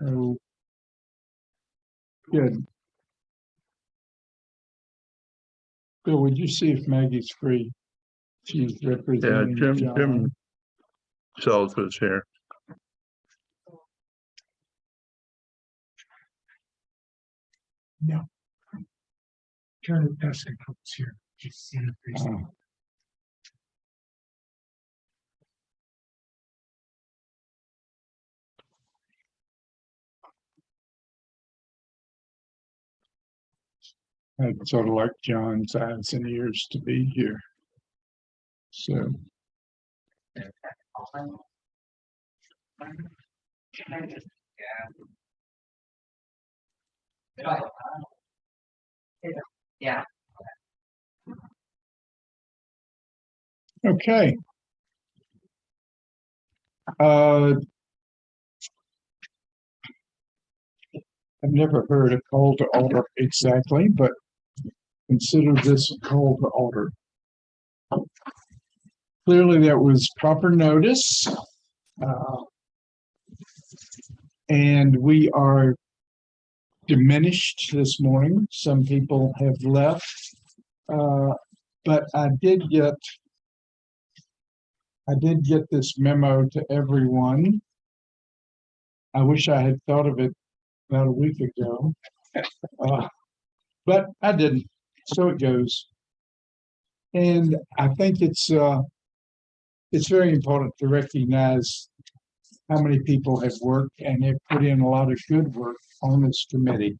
Oh, good. Bill, would you see if Maggie's free? She's Yeah, representing Jim John. Sells was here. No. Turn it past the coats here. Just see if there's I'd sort of like John's eyes and ears to be here. So, Yeah. okay. I've never heard a call to order exactly, but consider this a call to order. Clearly, that was proper notice. And we are diminished this morning. Some people have left. But I did get this memo to everyone. I wish I had thought of it about a week ago, but I didn't. So it goes. And I think it's very important to recognize how many people have worked and have put in a lot of good work on this committee.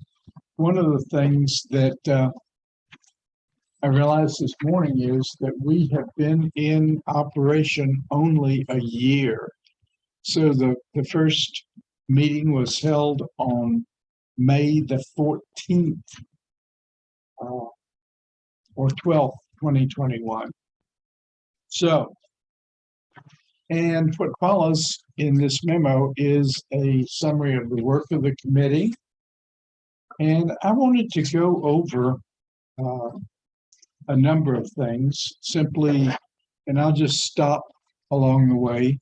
One of the things that I realized this morning is that we have been in operation only a year. So the first meeting was held on May the 14th or 12th, 2021. So, and what follows in this memo is a summary of the work of the committee. And I wanted to go over a number of things simply, and I'll just stop along the way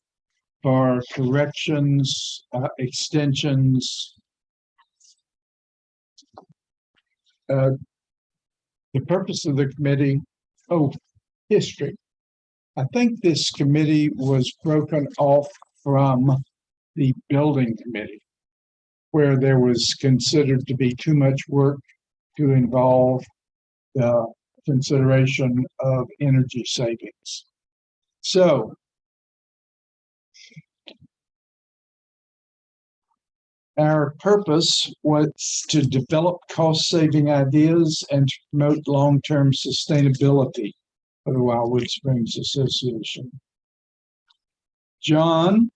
for corrections, extensions. The purpose of the committee, history. I think this committee was broken off from the building committee, where there was considered to be too much work to involve the consideration of energy savings. So, our purpose was to develop cost-saving ideas and to promote long-term sustainability for the Wildewood Springs Association. John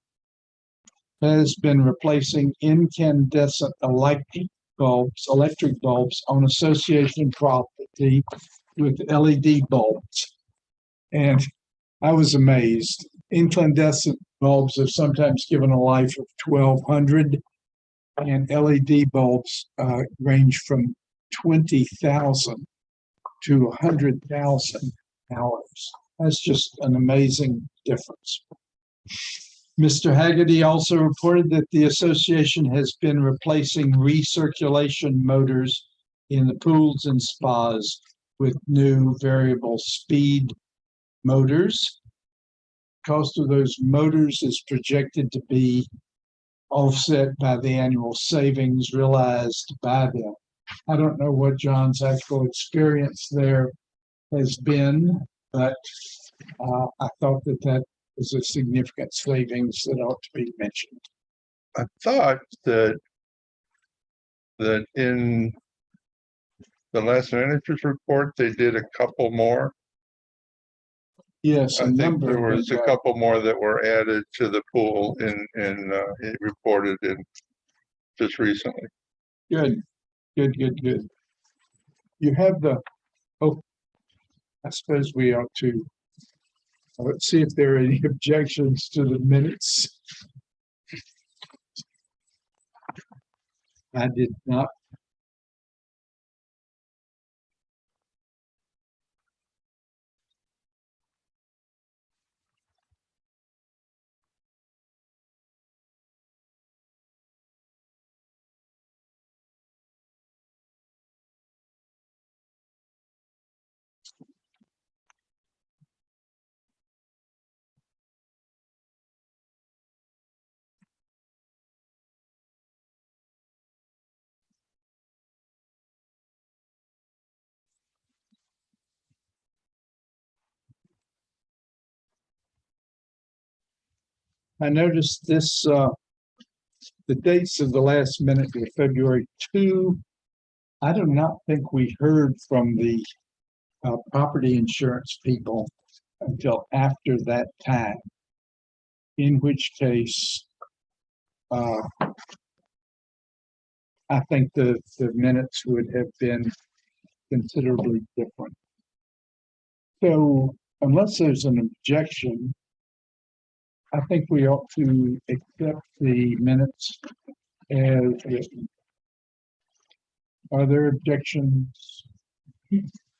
has been replacing incandescent electric bulbs on association property with LED bulbs. And I was amazed. Incandescent bulbs have sometimes given a life of 1,200, and LED bulbs range from 20,000 to 100,000 hours. That's just an amazing difference. Mr. Haggerty also reported that the association has been replacing recirculation motors in the pools and spas with new variable speed motors. Cost of those motors is projected to be offset by the annual savings realized by them. I don't know what John's actual experience there has been, but I thought that was a significant savings that ought to be mentioned. I thought that in the last manager's report, they did a couple more. Yes, I think there was a couple more that were added to the pool and it reported in just recently. Good. You have I suppose we ought to let's see if there are any objections to the minutes. I did not I noticed this, the dates of the last minute were February 2. I do not think we heard from the property insurance people until after that time, in which case I think the minutes would have been considerably different. So unless there's an objection, I think we ought to accept the minutes as written. Are there objections?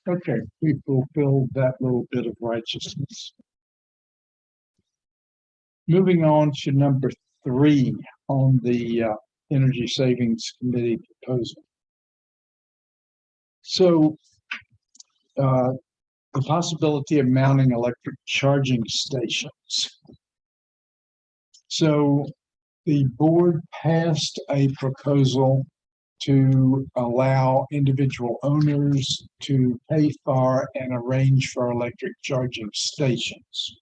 Okay, we fulfilled that little bit of righteousness. Moving on to number 3 on the Energy Savings Committee proposal. So the possibility of mounting electric charging stations. So the board passed a proposal to allow individual owners to pay for and arrange for electric charging stations.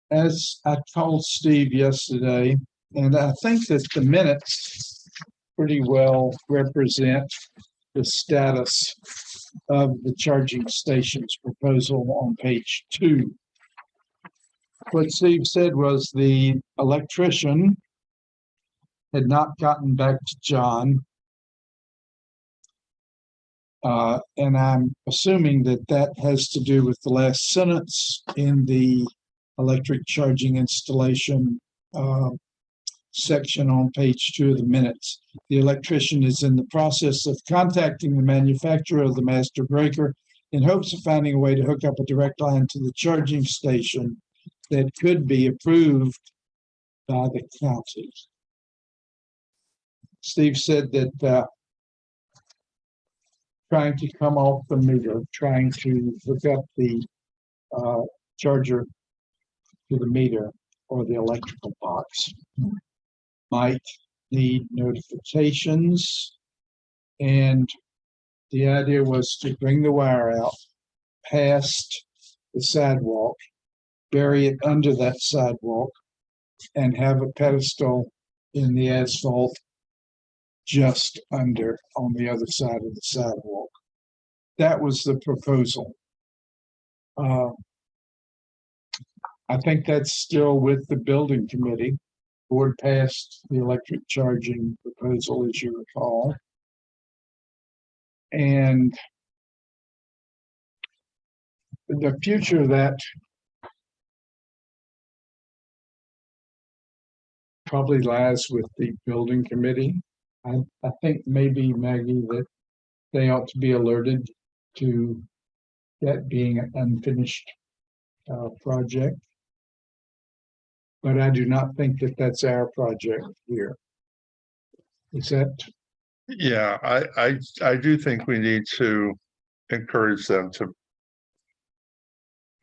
As I told Steve yesterday, and I think that the minutes pretty well represent the status of the charging stations proposal on page 2. What Steve said was the electrician had not gotten back to John. And I'm assuming that that has to do with the last sentence in the electric charging installation section on page 2 of the minutes. The electrician is in the process of contacting the manufacturer of the master breaker in hopes of finding a way to hook up a direct line to the charging station that could be approved by the county. Steve said that trying to come off the meter, trying to hook up the charger to the meter or the electrical box might need notifications. And the idea was to bring the wire out past the sidewalk, bury it under that sidewalk, and have a pedestal in the asphalt just under on the other side of the sidewalk. That was the proposal. I think that's still with the building committee. Board passed the electric charging proposal, as you recall. And the future of that probably lies with the building committee. I think maybe, Maggie, that they ought to be alerted to that being an unfinished project. But I do not think that that's our project here. Is that? Yeah, I do think we need to encourage them to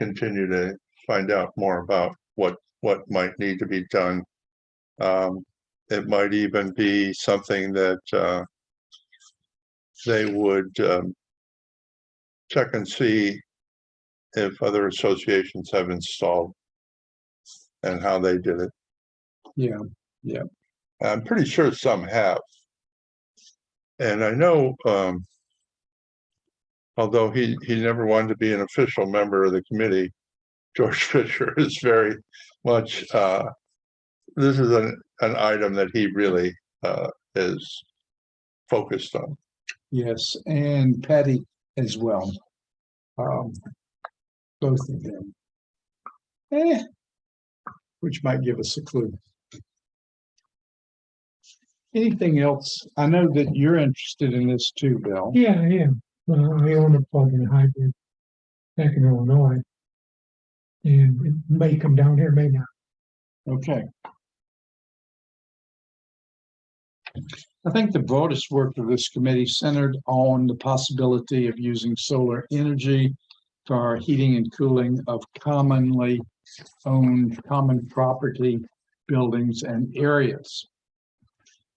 continue to find out more about what might need to be done. It might even be something that they would check and see if other associations have installed and how they did it. Yeah, yeah. I'm pretty sure some have. And I know, although he never wanted to be an official member of the committee, George Fisher is very much, this is an item that he really is focused on. Yes, and Patty as well. Both of them. Which might give us a clue. Anything else? I know that you're interested in this too, Bill. Yeah, I am. I own a plug-in hybrid back in Illinois. And it may come down here, may not. Okay. I think the broadest work of this committee centered on the possibility of using solar energy for heating and cooling of commonly owned common property buildings and areas.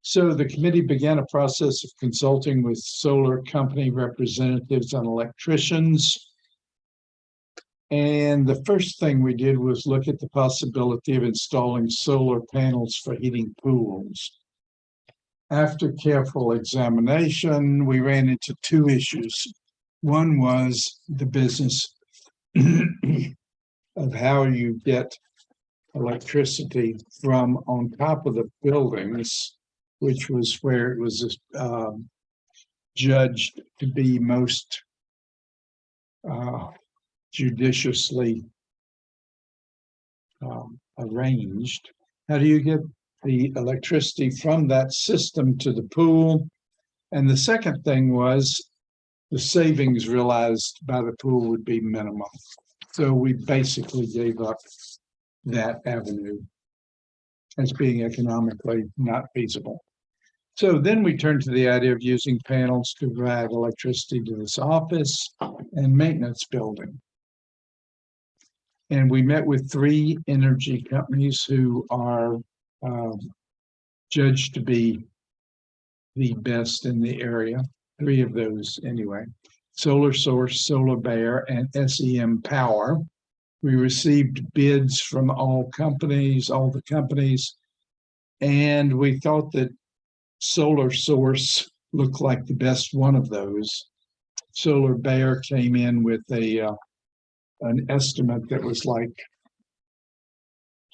So the committee began a process of consulting with solar company representatives and electricians. And the first thing we did was look at the possibility of installing solar panels for heating pools. After careful examination, we ran into two issues. One was the business of how you get electricity from on top of the buildings, which was where it was judged to be most judiciously arranged. How do you get the electricity from that system to the pool? And the second thing was the savings realized by the pool would be minimal. So we basically gave up that avenue as being economically not feasible. So then we turned to the idea of using panels to provide electricity to this office and maintenance building. And we met with 3 energy companies who are judged to be the best in the area, 3 of those anyway: Solar Source, Solar Bear, and SEM Power. We received bids from all the companies, and we thought that Solar Source looked like the best one of those. Solar Bear came in with an estimate that was like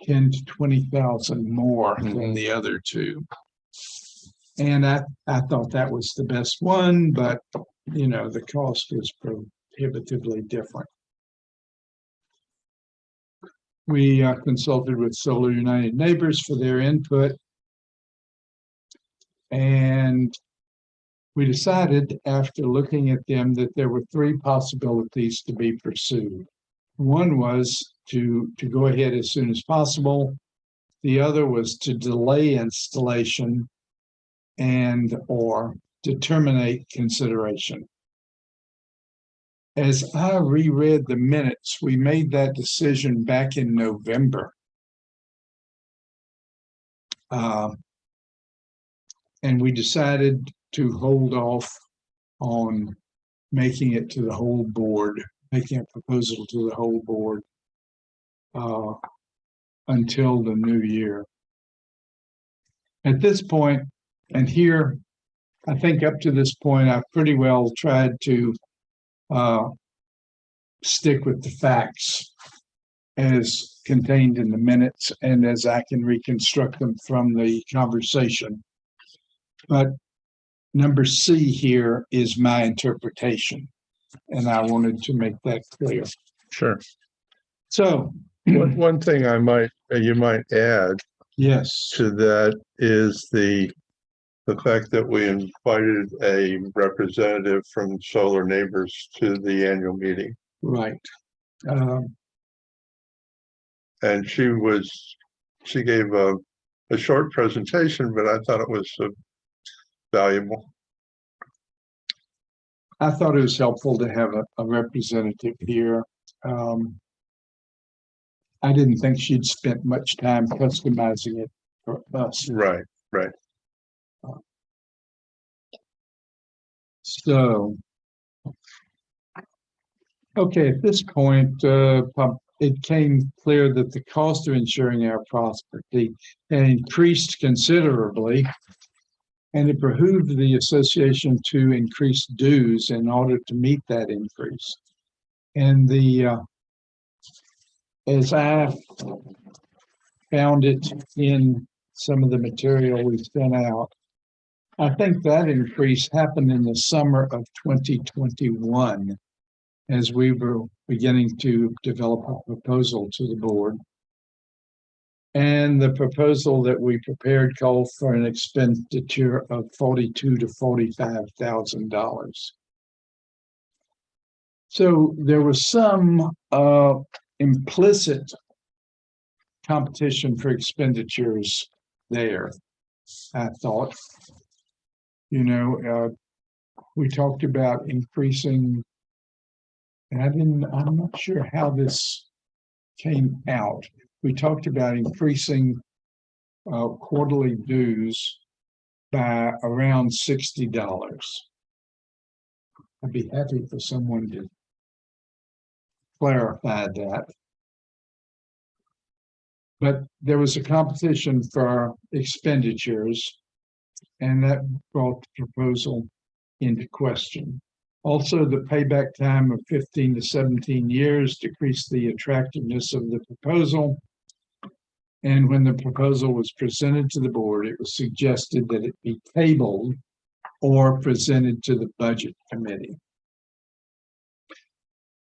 10 to 20,000 more than the other 2. And I thought that was the best one, but you know, the cost was prohibitively different. We consulted with Solar United Neighbors for their input, and we decided after looking at them that there were 3 possibilities to be pursued. One was to go ahead as soon as possible. The other was to delay installation and or to terminate consideration. As I reread the minutes, we made that decision back in November. And we decided to hold off on making it to the whole board, making a proposal to the whole board until the new year. At this point, and here, I think up to this point, I've pretty well tried to stick with the facts as contained in the minutes and as I can reconstruct them from the conversation. But number C here is my interpretation, and I wanted to make that clear. Sure. So One thing you might add yes, to that is the fact that we invited a representative from Solar Neighbors to the annual meeting. right. And she gave a short presentation, but I thought it was valuable. I thought it was helpful to have a representative here. I didn't think she'd spent much time customizing it for us. Right. So, okay, at this point, it became clear that the cost of insuring our property had increased considerably, and it behooved the association to increase dues in order to meet that increase. And as I found it in some of the material we sent out, I think that increase happened in the summer of 2021 as we were beginning to develop a proposal to the board. And the proposal that we prepared called for an expenditure of $42,000 to $45,000. So there was some implicit competition for expenditures there, I thought. You know, we talked about increasing, and I'm not sure how this came out. We talked about increasing quarterly dues by around $60. I'd be happy for someone to clarified that. But there was a competition for expenditures, and that brought the proposal into question. Also, the payback time of 15 to 17 years decreased the attractiveness of the proposal. And when the proposal was presented to the board, it was suggested that it be tabled or presented to the budget committee.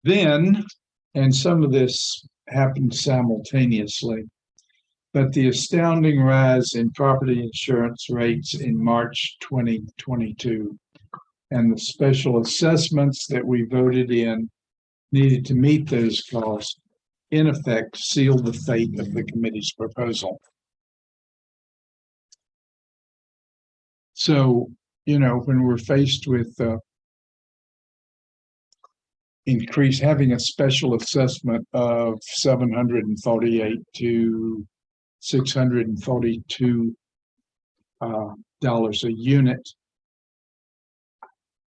Then, and some of this happened simultaneously, but the astounding rise in property insurance rates in March 2022 and the special assessments that we voted in needed to meet those costs, in effect, sealed the fate of the committee's proposal. So, you know, when we're faced with having a special assessment of $748 to $642 a unit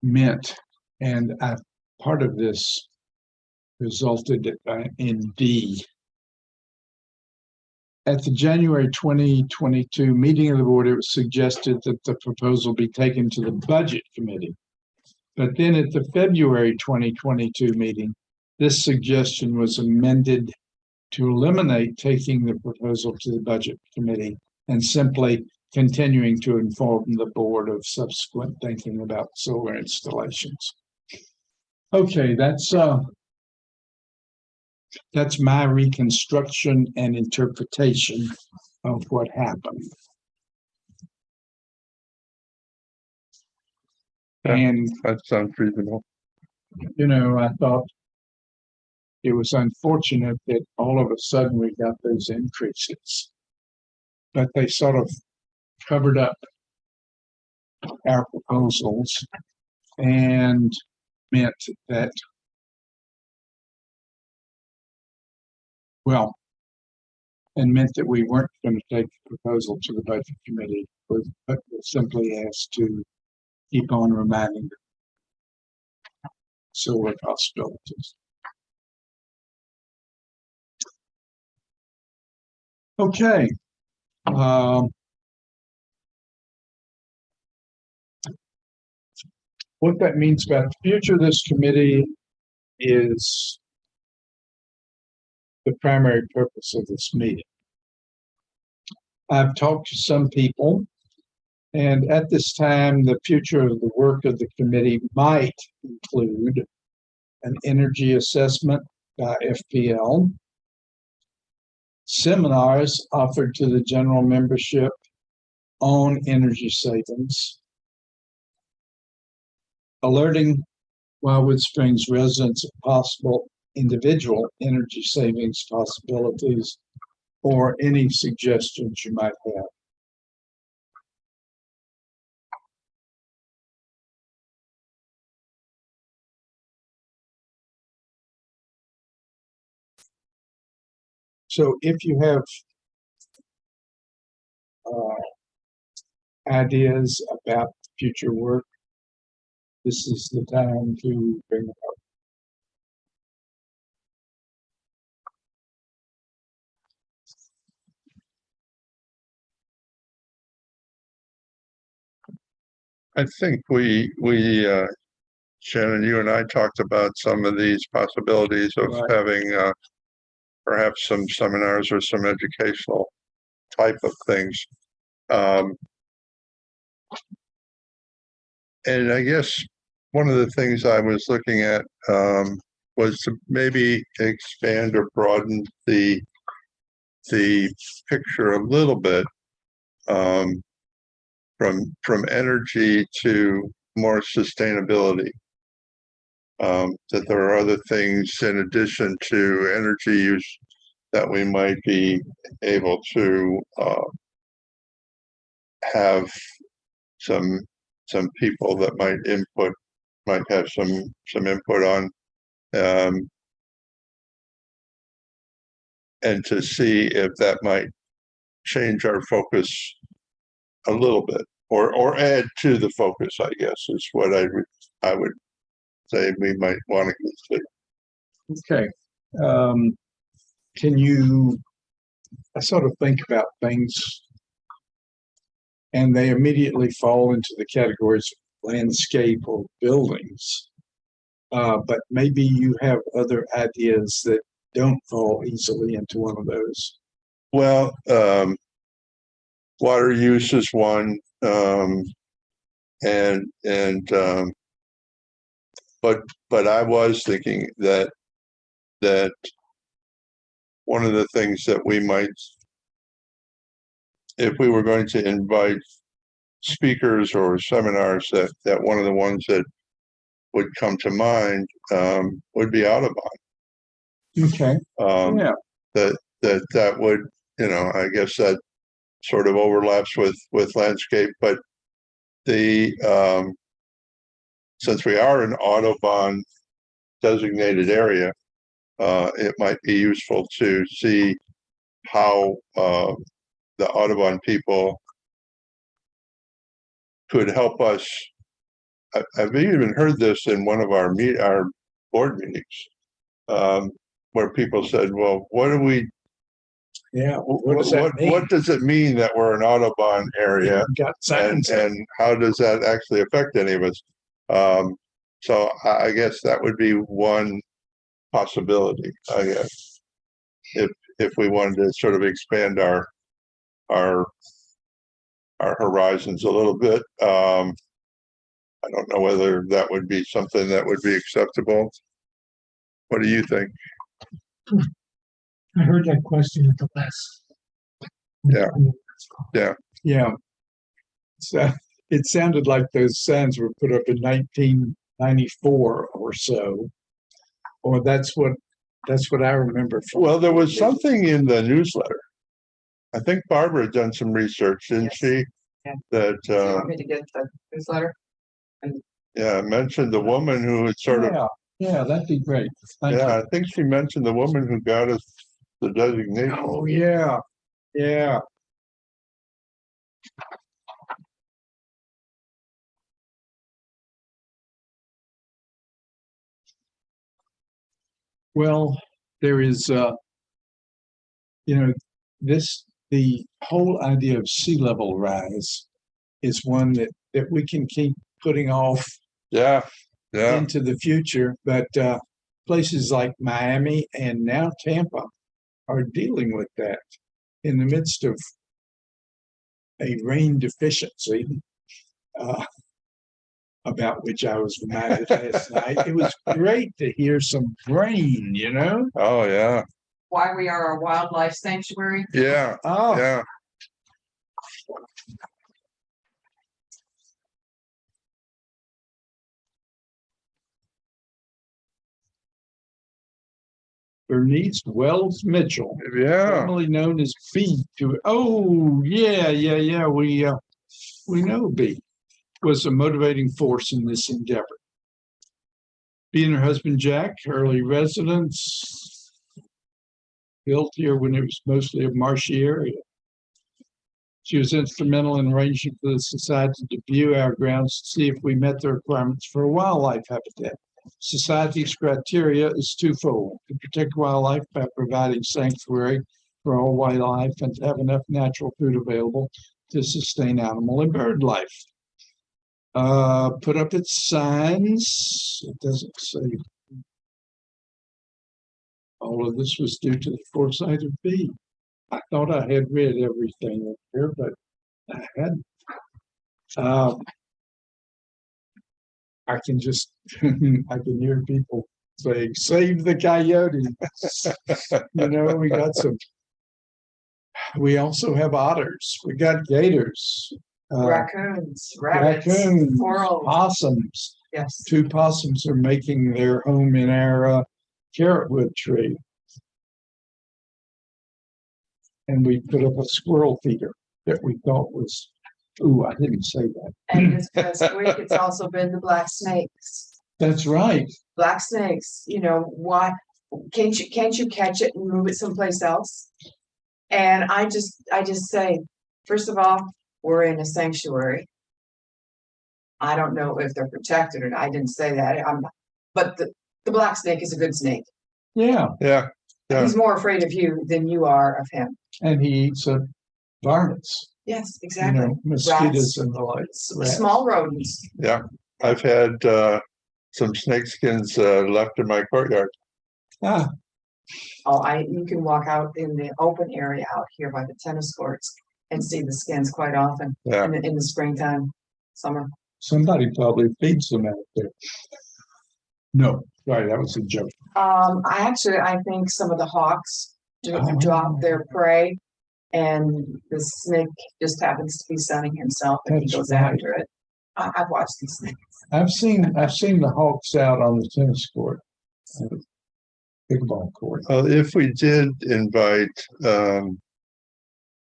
meant, and part of this resulted in D. At the January 2022 meeting of the board, it was suggested that the proposal be taken to the budget committee. But then at the February 2022 meeting, this suggestion was amended to eliminate taking the proposal to the budget committee and simply continuing to inform the board of subsequent thinking about solar installations. Okay, that's my reconstruction and interpretation of what happened. Yeah, and that sounds reasonable. you know, I thought it was unfortunate that all of a sudden we got those increases, but they sort of covered up our proposals and meant that, well, and meant that we weren't going to take the proposal to the budget committee, but simply asked to keep on reminding solar possibilities. Okay. What that means about the future of this committee is the primary purpose of this meeting. I've talked to some people, and at this time, the future of the work of the committee might include an energy assessment by FPL, seminars offered to the general membership on energy savings, alerting Wildwood Springs residents of possible individual energy savings possibilities, or any suggestions you might have. So if you have ideas about future work, this is the time to bring it up. I think Shannon, you and I talked about some of these possibilities of Right. having perhaps some seminars or some educational type of things. And I guess one of the things I was looking at was to maybe expand or broaden the picture a little bit from energy to more sustainability. That there are other things in addition to energy use that we might be able to have some people that might have some input on, and to see if that might change our focus a little bit, or add to the focus, I guess, is what I would say we might want to consider. Okay. Can you, I sort of think about things and they immediately fall into the categories of landscape or buildings. But maybe you have other ideas that don't fall easily into one of those. Well, water use is one, but I was thinking that one of the things that we might, if we were going to invite speakers or seminars, that one of the ones that would come to mind would be Audubon. Okay. Yeah. That would, I guess that sort of overlaps with landscape, but since we are an Audubon designated area, it might be useful to see how the Audubon people could help us. I've even heard this in one of our board meetings, where people said, "Well, what do we? Yeah. What does it mean that we're an Audubon area, and how does that actually affect any of us?" So I guess that would be one possibility. I guess if we wanted to sort of expand our horizons a little bit. I don't know whether that would be something that would be acceptable. What do you think? I heard that question at the last. Yeah. So it sounded like those signs were put up in 1994 or so, or that's what I remember. Well, there was something in the newsletter. I think Barbara had done some research, didn't she? Yeah. That Do you want me to get the newsletter? mentioned the woman who had sort of. Yeah, that'd be great. Thank you. I think she mentioned the woman who got us the designation. Oh, yeah. Yeah. Well, there is, the whole idea of sea level rise is one that we can keep putting off Yeah. into the future. But places like Miami and now Tampa are dealing with that in the midst of a rain deficiency, about which I was reminded last night. It was great to hear some rain, Oh, yeah. Why we are a wildlife sanctuary? Yeah. Oh, Yeah. Bernice Wells Mitchell, Yeah. formerly known as B. Oh, yeah. We know B was a motivating force in this endeavor. B and her husband Jack, early residents, built here when it was mostly a marshy area. She was instrumental in arranging for the society to view our grounds to see if we met the requirements for a wildlife habitat. Society's criteria is twofold: to protect wildlife by providing sanctuary for all wildlife and to have enough natural food available to sustain animal and bird life. Put up its signs. It doesn't say. All of this was due to the foresight of B. I thought I had read everything up here, but I hadn't. I can just, I can hear people saying, "Save the coyotes." We also have otters. We got gators. Raccoons, rabbits, Raccoons, squirrels. possums. Yes. 2 possums are making their home in our carrotwood tree. And we put up a squirrel feeder that we thought was, I didn't say that. And this past week, it's also been the black snakes. That's right. Black snakes, why can't you catch it and move it someplace else? And I just say, first of all, we're in a sanctuary. I don't know if they're protected or not. I didn't say that. But the black snake is a good snake. Yeah, Yeah, yeah. He's more afraid of you than you are of him. and he eats varmints, Yes, you exactly. know, mosquitoes Rats. and the like. rats. Small rodents. Yeah, I've had some snake skins left in my courtyard. Ah, Oh, you can walk out in the open area out here by the tennis courts and see the skins quite often Yeah, in the springtime, summer. somebody probably feeds them out there. No, sorry, that was a joke. I think some of the hawks drop their prey, and the snake just happens to be sunning himself, and he That's goes right. after it. I've watched these things. I've seen the Hawks out on the tennis court, pickleball court. if we did invite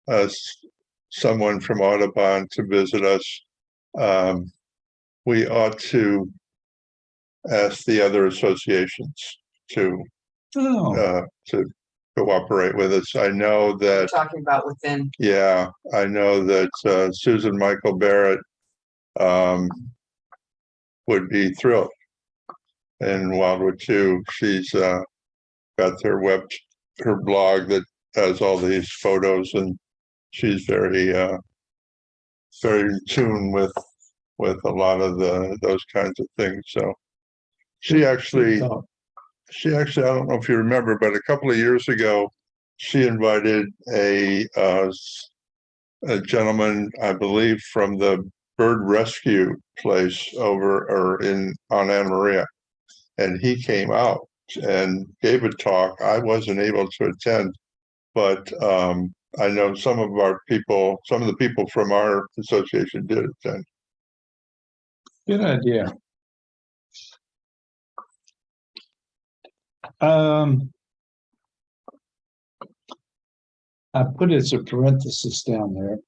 us, someone from Audubon to visit us, we ought to ask the other associations to Oh, cooperate with us. I know We're that, talking about within. yeah, I know that Susan Michael Barrett would be thrilled. And Wildwood too, she's got her blog that has all these photos, and she's very in tune with a lot of those kinds of things. So she actually, I don't know if you remember, but a couple of years ago, she invited a gentleman, I believe, from the bird rescue place over on Anna Maria, and he came out and gave a talk. I wasn't able to attend, but I know some of the people from our association did attend. good idea. I put as a parenthesis down there.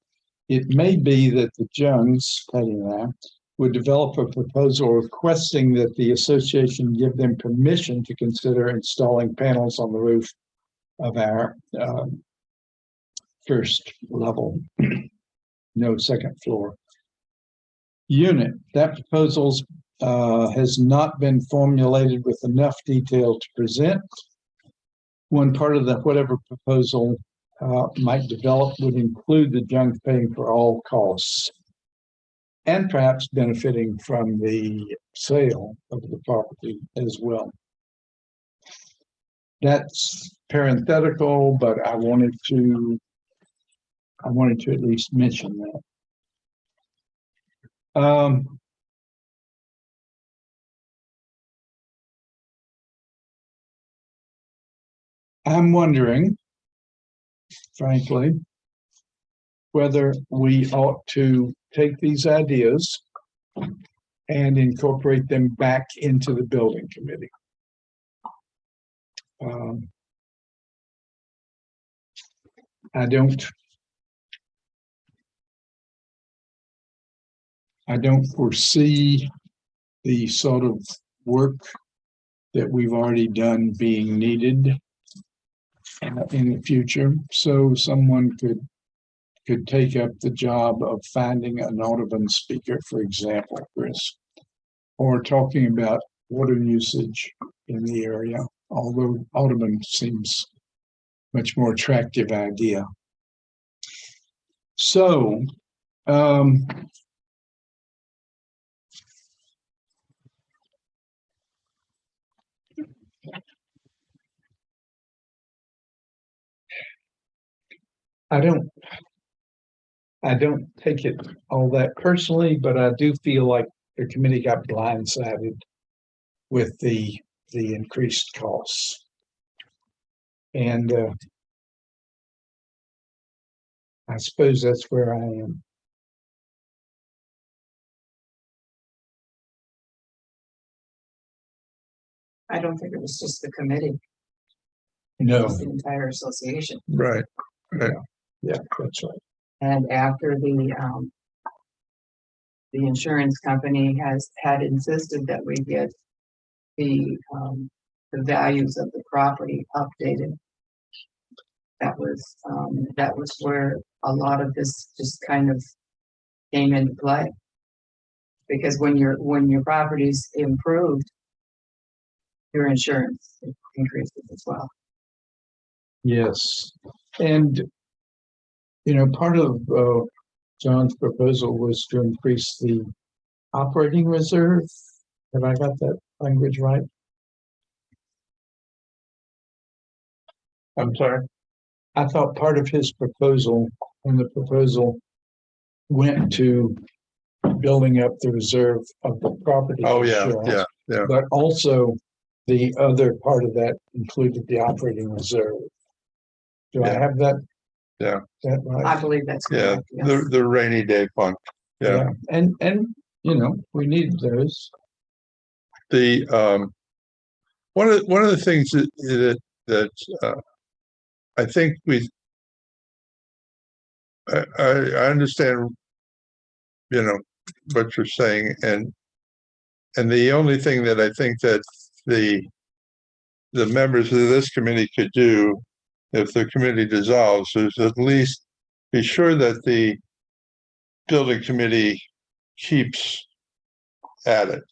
It may be that the Jones, Patty and I, would develop a proposal requesting that the association give them permission to consider installing panels on the roof of our first level, no second floor unit. That proposal has not been formulated with enough detail to present. One part of whatever proposal might develop would include the junk paying for all costs and perhaps benefiting from the sale of the property as well. That's parenthetical, but I wanted to at least mention that. I'm wondering, frankly, whether we ought to take these ideas and incorporate them back into the building committee. I don't foresee the sort of work that we've already done being needed in the future. So someone could take up the job of finding an Audubon speaker, for example, Chris, or talking about water usage in the area, although Audubon seems much more attractive idea. So, I don't take it all that personally, but I do feel like the committee got blindsided with the increased costs. And I suppose that's where I am. I don't think it was just the committee. It No, was the entire association. Right. yeah, that's right. And after the insurance company had insisted that we get the values of the property updated, that was where a lot of this just kind of came into play. Because when your property's improved, your insurance increases as well. Yes, and part of John's proposal was to increase the operating reserve. Have I got that language right? I'm sorry. I thought part of his proposal, when the proposal went to building up the reserve of the property Oh, yeah, insurance, yeah. but also the other part of that included the operating reserve. Do I Yeah. have that? Yeah. That right? I believe that's Yeah, correct. Yes. the rainy day fund. Yeah. And we need those. The one of the things that I think I understand, what you're saying, and the only thing that I think that the members of this committee could do if the committee dissolves is at least be sure that the building committee keeps at it.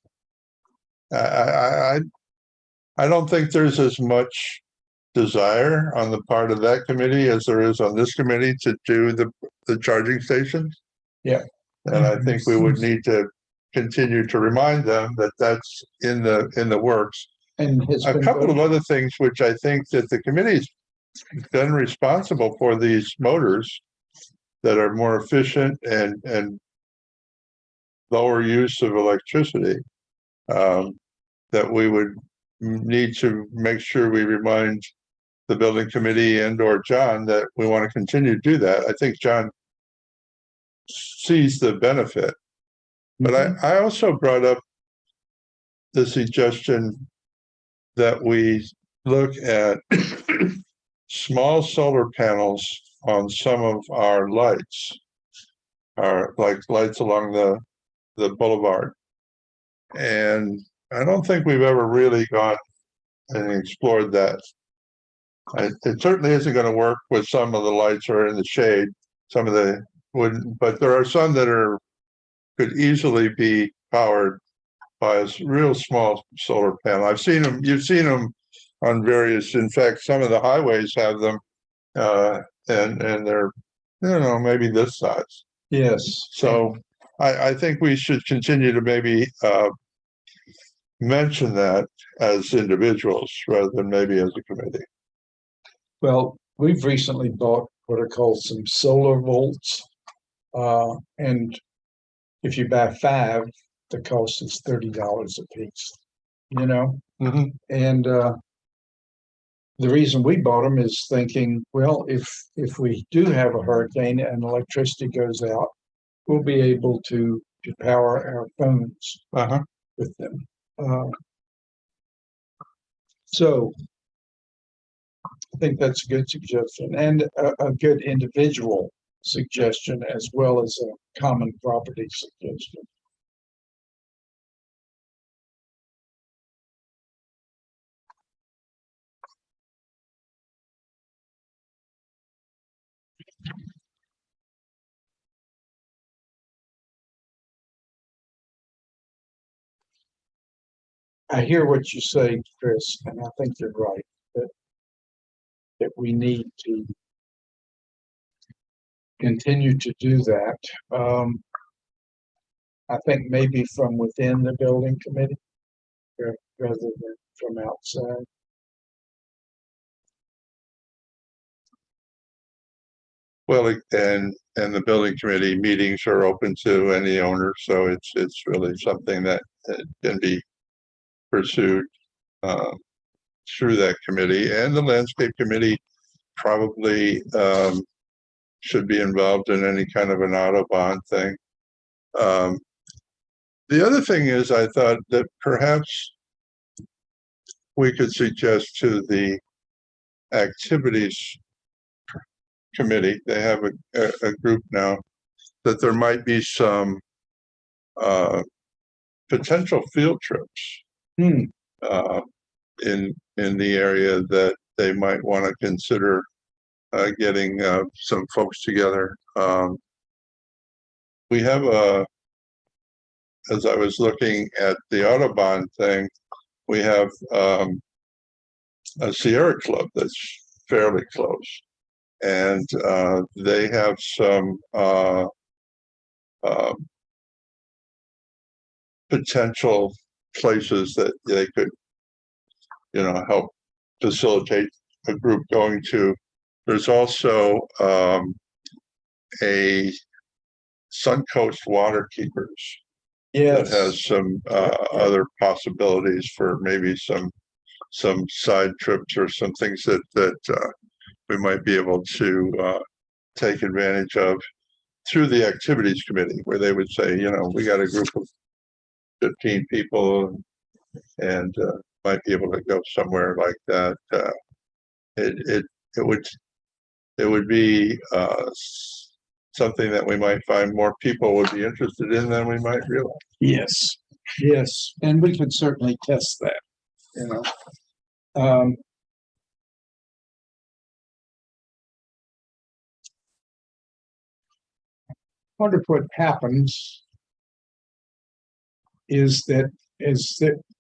I don't think there's as much desire on the part of that committee as there is on this committee to do the charging stations. Yeah. And I think we would need to continue to remind them that that's in the works. And A couple of other things which I think that the committee's been responsible for, these motors that are more efficient and lower use of electricity, that we would need to make sure we remind the building committee and or John that we want to continue to do that. I think John sees the benefit, but I also brought up the suggestion that we look at small solar panels on some of our lights, like lights along the boulevard. And I don't think we've ever really gone and explored that. It certainly isn't going to work with some of the lights are in the shade. Some of the wouldn't, but there are some that could easily be powered by a real small solar panel. I've seen them. You've seen them on various. In fact, some of the highways have them, and they're maybe this size. Yes. So I think we should continue to maybe mention that as individuals rather than maybe as a committee. Well, we've recently bought what are called some solar volts. And if you buy 5, the cost is $30 a piece, Mm-hmm. And the reason we bought them is thinking, well, if we do have a hurricane and electricity goes out, we'll be able to power our phones with them. So I think that's a good suggestion and a good individual suggestion as well as a common property suggestion. I hear what you say, Chris, and I think you're right that we need to continue to do that. I think maybe from within the building committee rather than from outside. Well, and the building committee meetings are open to any owner, so it's really something that can be pursued through that committee, and the landscape committee probably should be involved in any kind of an auto bond thing. The other thing is, I thought that perhaps we could suggest to the activities committee, they have a group now, that there might be some potential field trips in the area that they might want to consider getting some folks together. We have as I was looking at the Autobahn thing, we have a Sierra Club that's fairly close. And they have some potential places that they could, help facilitate a group going to. There's also a Suncoast Water Keepers that Yes, has some other possibilities for maybe some side trips or some things that we might be able to take advantage of through the activities committee, where they would say, we got a group of 15 people and might be able to go somewhere like that. It would be something that we might find more people would be interested in than we might realize. yes, yes, and we could certainly test that, Wonder what happens is that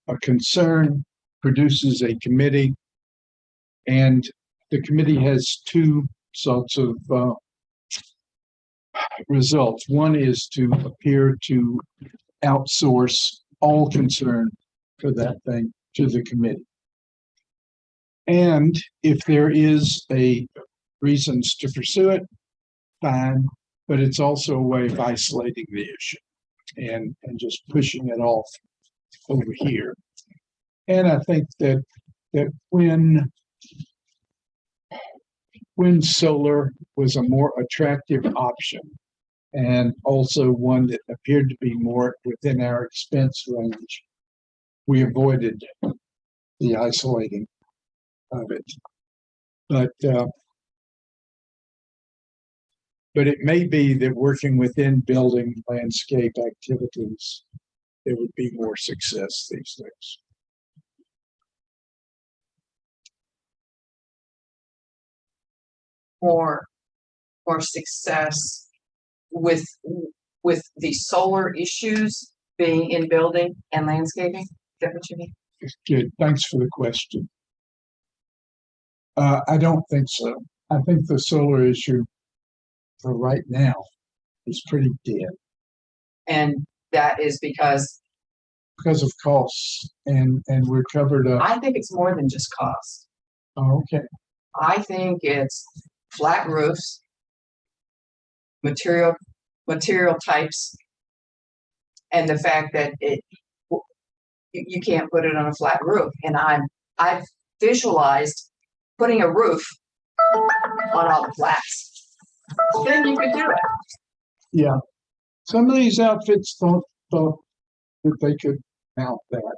a concern produces a committee, and the committee has two sorts of results. One is to appear to outsource all concern for that thing to the committee. And if there is a reasons to pursue it, fine, but it's also a way of isolating the issue and just pushing it off over here. And I think that when solar was a more attractive option and also one that appeared to be more within our expense range, we avoided the isolating of it. But it may be that working within building landscape activities, there would be more success these days. More success with the solar issues being in building and landscaping? Is that what you mean? Good. Thanks for the question. I don't think so. I think the solar issue for right now is pretty dead And that is because because of costs, and we're covered up. I think it's more than just cost. Oh, okay. I think it's flat roofs, material types, and the fact that you can't put it on a flat roof. And I've visualized putting a roof on all the flats. Then you could do it. Yeah. Some of these outfits thought that they could mount that.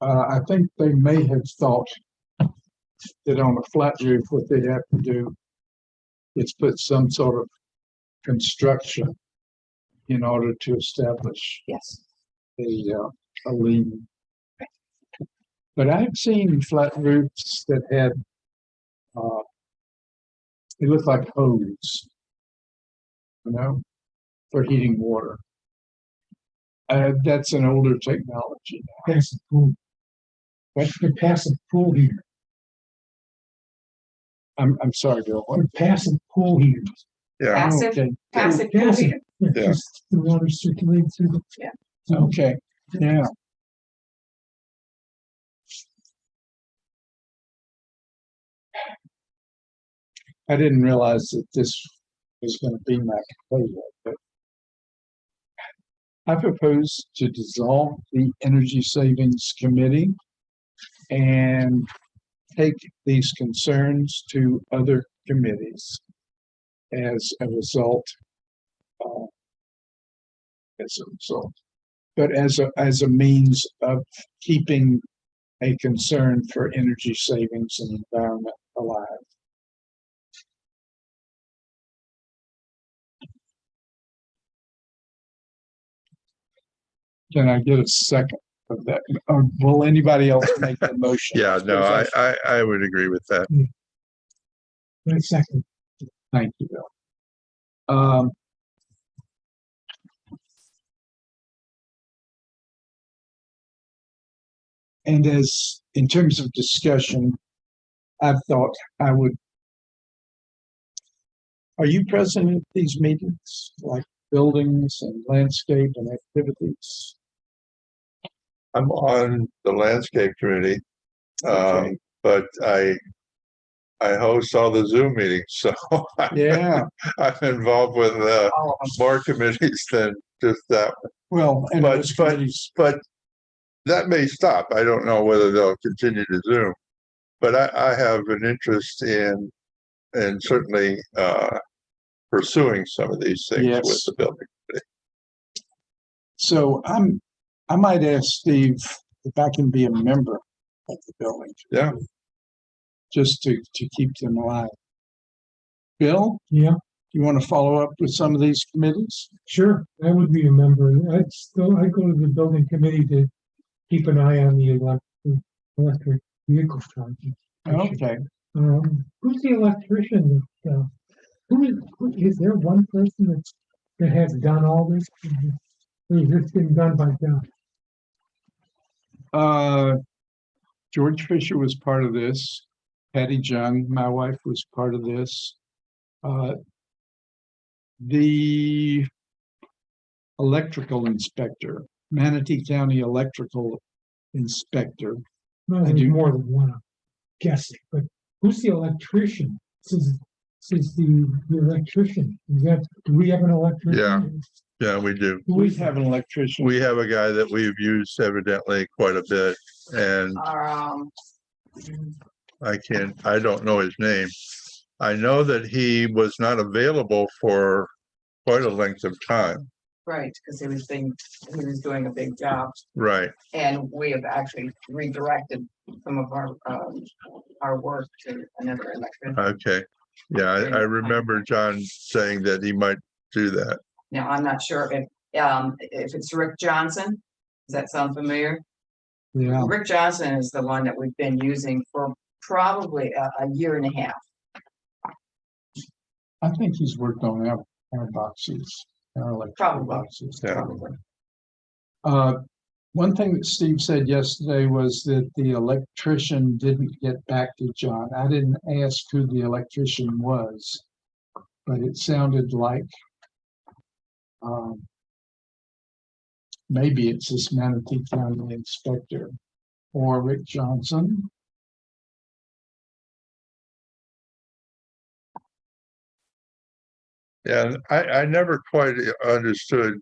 I think they may have thought that on a flat roof, what they'd have to do is put some sort of construction in order to establish Yes. a lean. But I've seen flat roofs that had they look like hose, for heating water. That's an older technology now. Passive pool. What's the passive pool heater? I'm sorry, Bill. What? The passive pool heaters. Yeah. Passive, Okay. passive. Passive. Yeah. Just the water circulating through the. Yeah. Okay. Yeah. I didn't realize that this was going to be my proposal, but I propose to dissolve the Energy Savings Committee and take these concerns to other committees as a result. But as a means of keeping a concern for energy savings and environment alive. Can I get a second of that? Or will anybody else make the motion? Yeah, no, I would agree with that. Right second. Thank you, Bill. And as in terms of discussion, I thought I would. Are you present at these meetings, like buildings and landscape and activities? I'm on the landscape committee, Okay. but I host all the Zoom meetings, so Yeah, I'm involved with All of them. more committees than just that. well, and But- those committees, But that may stop. I don't know whether they'll continue to Zoom. But I have an interest in certainly pursuing some of these things Yes. with the building. so I might ask Steve if I can be a member of the building. Yeah. Just to keep them alive. Bill, Yeah, you want to follow up with some of these committees? sure, I would be a member. I'd go to the building committee to keep an eye on the electric vehicle charging. Okay, Who's the electrician that, is there one person that has done all this? Or has this been done by John? George Fisher was part of this. Patty Jung, my wife, was part of this. The electrical inspector, Manatee County electrical inspector. Well, I there's do. more than one, I'm guessing, but who's the electrician? Says the electrician, do we have an electrician? Yeah, we do. Who We is have an electrician. We have a guy that we've used evidently quite a bit, and I don't know his name. I know that he was not available for quite a length of time. Right, because he was doing a big job, Right. and we have actually redirected some of our work to another electrician. Okay. Yeah, I remember John saying that he might do that. Now, I'm not sure if it's Rick Johnson. Does that sound familiar? Yeah, Rick Johnson is the one that we've been using for probably a year and a half. I think he's worked on our boxes, our electrical Probably. boxes. Yeah. Probably. One thing that Steve said yesterday was that the electrician didn't get back to John. I didn't ask who the electrician was, but it sounded like maybe it's this Manatee County inspector or Rick Johnson. Yeah, I never quite understood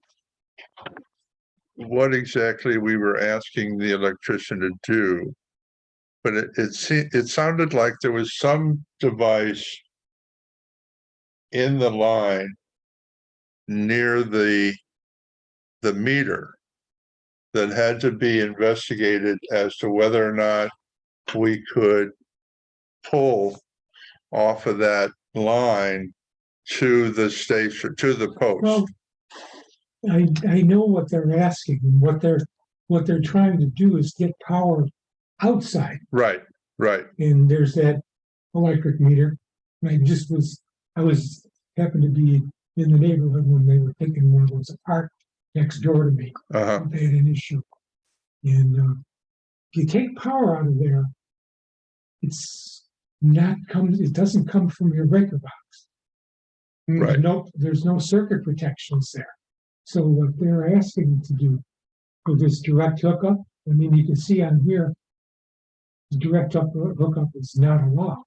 what exactly we were asking the electrician to do. But it sounded like there was some device in the line near the meter that had to be investigated as to whether or not we could pull off of that line to the station, to the post. Well, I know what they're asking, and what they're trying to do is get power outside, Right. and there's that electric meter. And I happened to be in the neighborhood when they were taking one of those apart next door to me. Uh-huh. They had an issue. And if you take power out of there, it doesn't come from your breaker box. Right. There's no circuit protections there. So what they're asking to do with this direct hookup, I mean, you can see on here, the direct hookup is not allowed.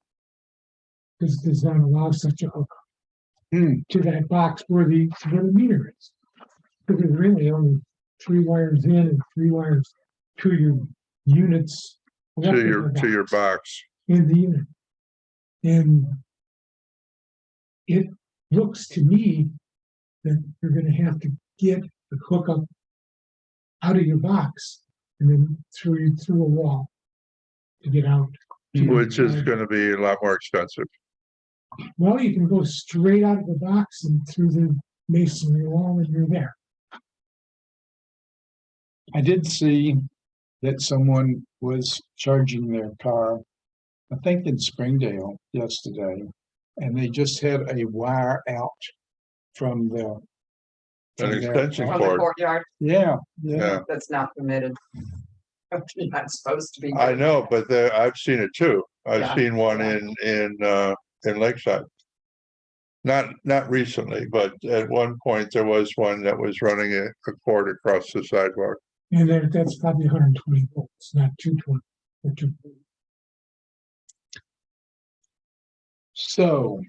Because it does not allow such a hookup to that box where the meter is. Because there's really only 3 wires in and 3 wires to your units. To your box. In the unit. And it looks to me that you're going to have to get the hookup out of your box and then through a wall to get out. Which is going to be a lot more expensive. Well, you can go straight out of the box and through the masonry wall and you're there. I did see that someone was charging their car, I think in Springdale yesterday, and they just had a wire out from the An extension From the cord. courtyard, Yeah. Yeah. that's not permitted. You're not supposed to be. I doing know, that. but I've seen it too. I've Yeah, seen one yeah. in Lakeside. Not recently, but at one point there was one that was running a cord across the sidewalk. And that's probably 120 volts, not 220 or 240. So,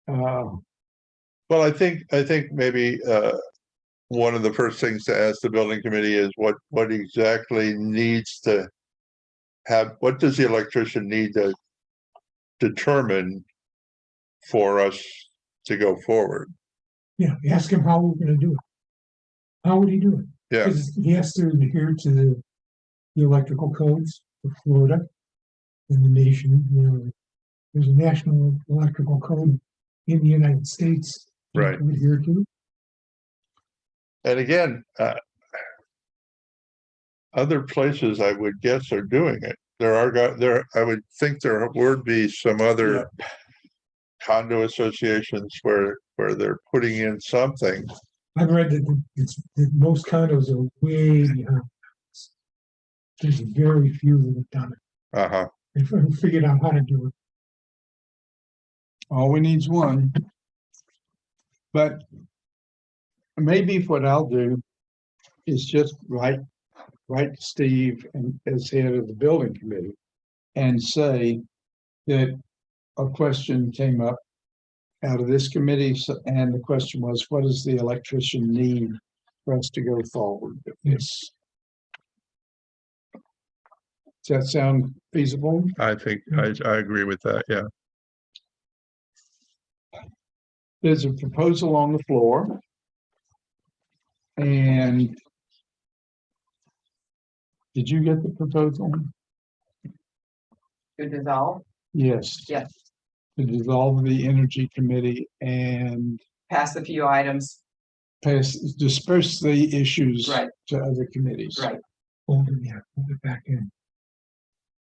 Well, I think maybe one of the first things to ask the building committee is what exactly needs to have, what does the electrician need to determine for us to go forward? Yeah, ask him how we're gonna do it. How would he do it? Yeah, Because he has to adhere to the electrical codes of Florida and the nation, you know. There's a national electrical code in the United States. you have Right. to adhere to. and again, other places I would guess are doing it. I would think there would be some other condo associations where they're putting in something. I've read that most condos are way behind. There's very few that have done it. Uh-huh. They've figured out how to do it. all we need's one. But maybe what I'll do is just write to Steve and as head of the building committee and say that a question came up out of this committee, and the question was, what does the electrician need for us to go forward with this? Does that sound feasible? I think I agree with that. Yeah. There's a proposal on the floor. And did you get the proposal? To dissolve, Yes. yes, To dissolve the energy committee and pass a few items, disperse the issues Right. to other committees. right. Hold it back in.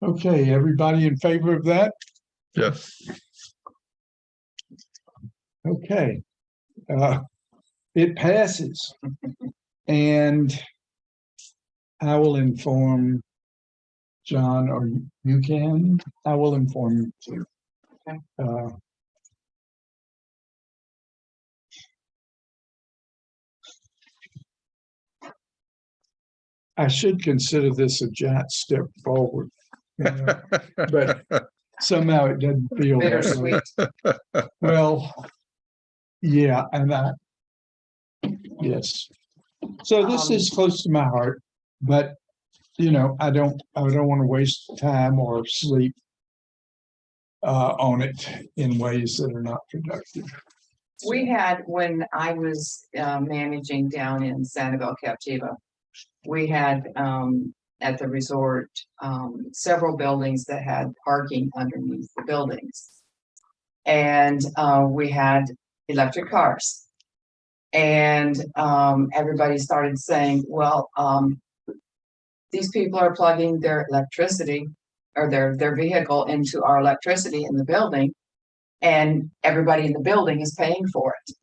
Okay, everybody in favor of that? Yes. Okay. It passes. And I will inform John, or you can, I will inform you too. Okay. I should consider this a giant step forward, but somehow it doesn't feel that way. Bittersweet. Well, yeah, yes. So this is close to my heart, but you know, I don't want to waste time or sleep on it in ways that are not productive. We had, when I was managing down in Sanibel Captiva, we had at the resort several buildings that had parking underneath the buildings. And we had electric cars. And everybody started saying, well, these people are plugging their electricity or their vehicle into our electricity in the building, and everybody in the building is paying for it.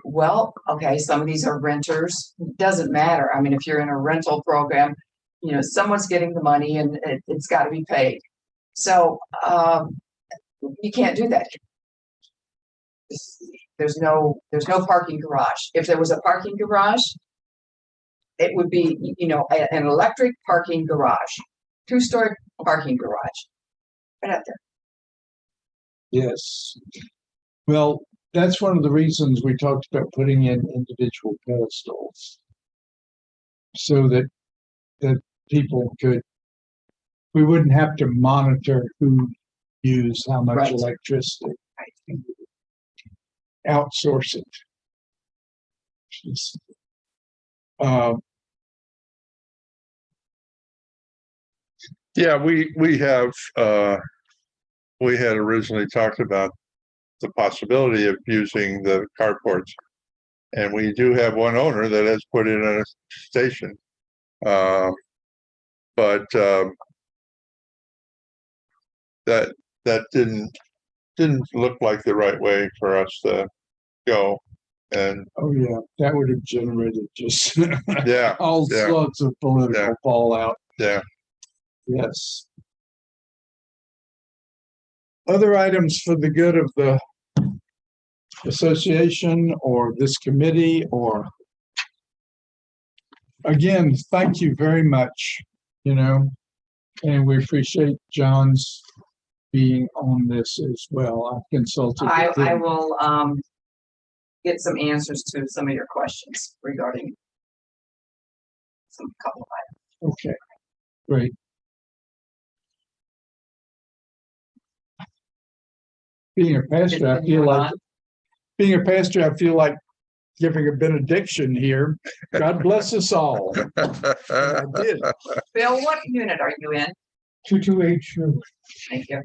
Well, okay, some of these are renters. Doesn't matter. I mean, if you're in a rental program, you know, someone's getting the money and it's got to be paid. So you can't do that. There's no parking garage. If there was a parking garage, it would be, you know, an electric parking garage, 2-story parking garage, right out there. Yes. Well, that's one of the reasons we talked about putting in individual pedestals, so that people we wouldn't have to monitor who used how much Right. electricity. Outsource it. Yeah, we had originally talked about the possibility of using the carports, and we do have one owner that has put in a station, but that didn't look like the right way for us to go. And Oh, yeah, that would have generated just yeah, all Yeah. sorts of political Yeah. fallout. yeah. Yes. Other items for the good of the association or this committee or again, thank you very much, and we appreciate John's being on this as well. I've consulted with I him. will, get some answers to some of your questions regarding couple of Okay, great. Being a pastor, I Can feel you like giving a benediction here. God bless us all. And I did. Bill, what unit are you in? 228 Sherwood. Thank you.